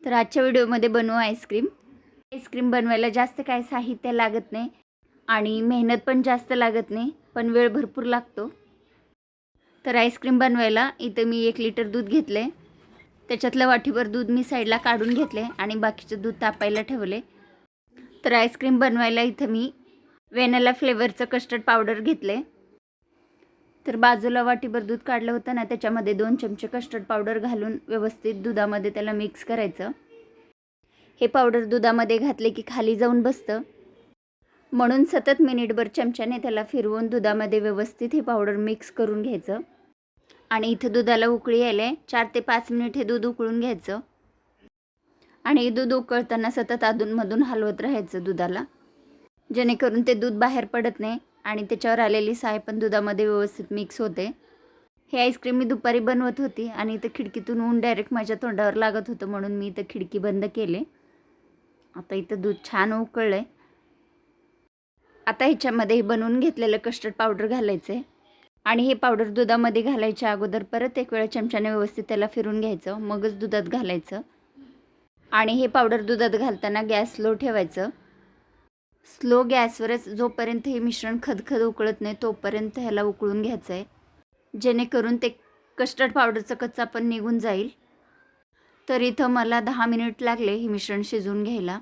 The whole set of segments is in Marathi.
तर आजच्या व्हिडिओमध्ये बनवू आईस्क्रीम. आईस्क्रीम बनवायला जास्त काय साहित्य लागत नाही आणि मेहनत पण जास्त लागत नाही, पण वेळ भरपूर लागतो. तर आईस्क्रीम बनवायला इथं मी 1 लिटर दूध घेतले. त्याच्यातलं वाटीभर दूध मी साईडला काढून घेतले आणि बाकीचं दूध तापायला ठेवले. तर आईस्क्रीम बनवायला इथं मी व्हॅनिला फ्लेवरचं कस्टर्ड पावडर घेतले. तर बाजूला वाटीभर दूध काढलं होतं ना, त्याच्यामध्ये 2 चमचे कस्टर्ड पावडर घालून व्यवस्थित दुधामध्ये त्याला मिक्स करायचं. हे पावडर दुधामध्ये घातले की खाली जाऊन बसतं, म्हणून सतत मिनिटभर चमच्याने त्याला फिरवून दुधामध्ये व्यवस्थित हे पावडर मिक्स करून घ्यायचं. आणि इथं दुधाला उकळी यायले 4 ते 5 मिनिट हे दूध उकळून घ्यायचं. आणि दूध उकळताना सतत अधूनमधून हलवत राहायचं दुधाला, जेणेकरून ते दूध बाहेर पडत नाही आणि त्याच्यावर आलेली साय पण दुधामध्ये व्यवस्थित मिक्स होते. हे आईस्क्रीम मी दुपारी बनवत होती आणि इथं खिडकीतून ऊन डायरेक्ट माझ्या तोंडावर लागत होतं, म्हणून मी इथं खिडकी बंद केले. आता इथं दूध छान उकळलं आहे. आता ह्याच्यामध्ये बनवून घेतलेलं कस्टर्ड पावडर घालायचं आहे आणि हे पावडर दुधामध्ये घालायच्या अगोदर परत एक वेळा चमच्याने व्यवस्थित त्याला फिरून घ्यायचं, मगच दुधात घालायचं. आणि हे पावडर दुधात घालताना गॅस स्लो ठेवायचं. स्लो गॅसवरच जोपर्यंत हे मिश्रण खदखद उकळत नाही तोपर्यंत ह्याला उकळून घ्यायचं आहे, जेणेकरून ते कस्टर्ड पावडरचं कच्चा पण निघून जाईल. तर इथं मला 10 मिनिट लागले हे मिश्रण शिजवून घ्यायला.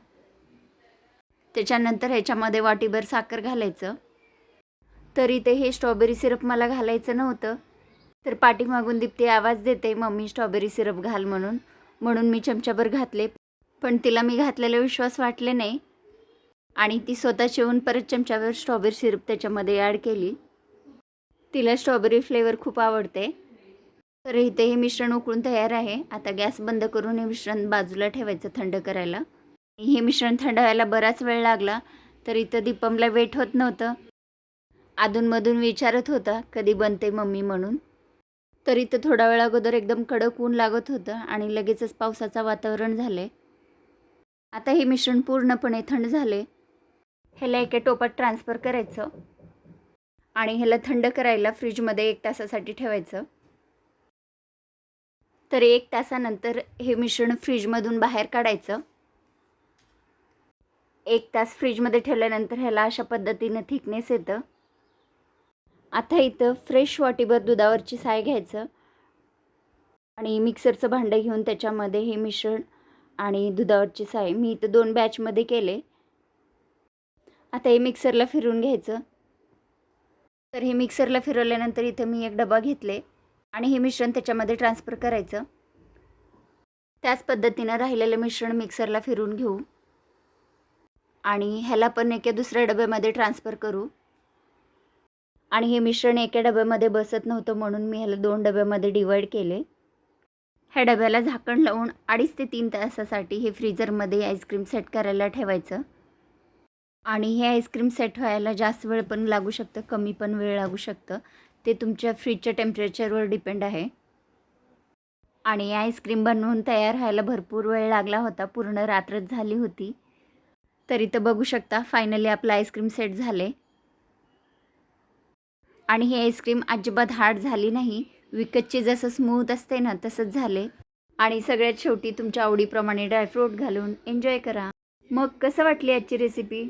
त्याच्यानंतर ह्याच्यामध्ये वाटीभर साखर घालायचं. तर इथे हे स्ट्रॉबेरी सिरप मला घालायचं नव्हतं, तर पाठीमागून दीप्ती आवाज देते, मम्मी स्ट्रॉबेरी सिरप घाल म्हणून मी चमच्याभर घातले. पण तिला मी घातलेला विश्वास वाटले नाही आणि ती स्वतः येऊन परत चमच्याभर स्ट्रॉबेरी सिरप त्याच्यामध्ये ॲड केली. तिला स्ट्रॉबेरी फ्लेवर खूप आवडते. तर इथे हे मिश्रण उकळून तयार आहे. आता गॅस बंद करून हे मिश्रण बाजूला ठेवायचं थंड करायला. हे मिश्रण थंड व्हायला बराच वेळ लागला. तर इथं दीपमला वेट होत नव्हतं, अधूनमधून विचारत होता कधी बनते मम्मी म्हणून. तर इथं थोडा वेळ अगोदर एकदम कडक ऊन लागत होतं आणि लगेचच पावसाचं वातावरण झाले. आता हे मिश्रण पूर्णपणे थंड झाले. ह्याला एका टोपात ट्रान्सफर करायचं आणि ह्याला थंड करायला फ्रीजमध्ये 1 तासासाठी ठेवायचं. तर 1 तासानंतर हे मिश्रण फ्रीजमधून बाहेर काढायचं. 1 तास फ्रीजमध्ये ठेवल्यानंतर ह्याला अशा पद्धतीनं थिकनेस येतं. आता इथं फ्रेश वाटीभर दुधावरची साय घ्यायचं आणि मिक्सरचं भांडं घेऊन त्याच्यामध्ये हे मिश्रण आणि दुधावरची साय मी इथं 2 बॅचमध्ये केले. आता हे मिक्सरला फिरवून घ्यायचं. तर हे मिक्सरला फिरवल्यानंतर इथं मी एक डबा घेतले आणि हे मिश्रण त्याच्यामध्ये ट्रान्सफर करायचं. त्याच पद्धतीनं राहिलेलं मिश्रण मिक्सरला फिरवून घेऊ आणि ह्याला पण एका दुसऱ्या डब्यामध्ये ट्रान्सफर करू. आणि हे मिश्रण एका डब्यामध्ये बसत नव्हतं, म्हणून मी ह्याला 2 डब्यामध्ये डिवाईड केले. ह्या डब्याला झाकण लावून 2.5 ते 3 तासासाठी हे फ्रीजरमध्ये आईस्क्रीम सेट करायला ठेवायचं. आणि हे आईस्क्रीम सेट व्हायला जास्त वेळ पण लागू शकतं, कमी पण वेळ लागू शकतं, ते तुमच्या फ्रीजच्या टेम्परेचरवर डिपेंड आहे. आणि आईस्क्रीम बनवून तयार व्हायला भरपूर वेळ लागला होता, पूर्ण रात्रच झाली होती. तर इथं बघू शकता फायनली आपलं आईस्क्रीम सेट झाले. आणि ही आईस्क्रीम अजिबात हार्ड झाली नाही, विकतची जसं स्मूथ असते ना तसंच झाले. आणि सगळ्यात शेवटी तुमच्या आवडीप्रमाणे ड्रायफ्रूट घालून एन्जॉय करा. मग कसं वाटली आजची रेसिपी?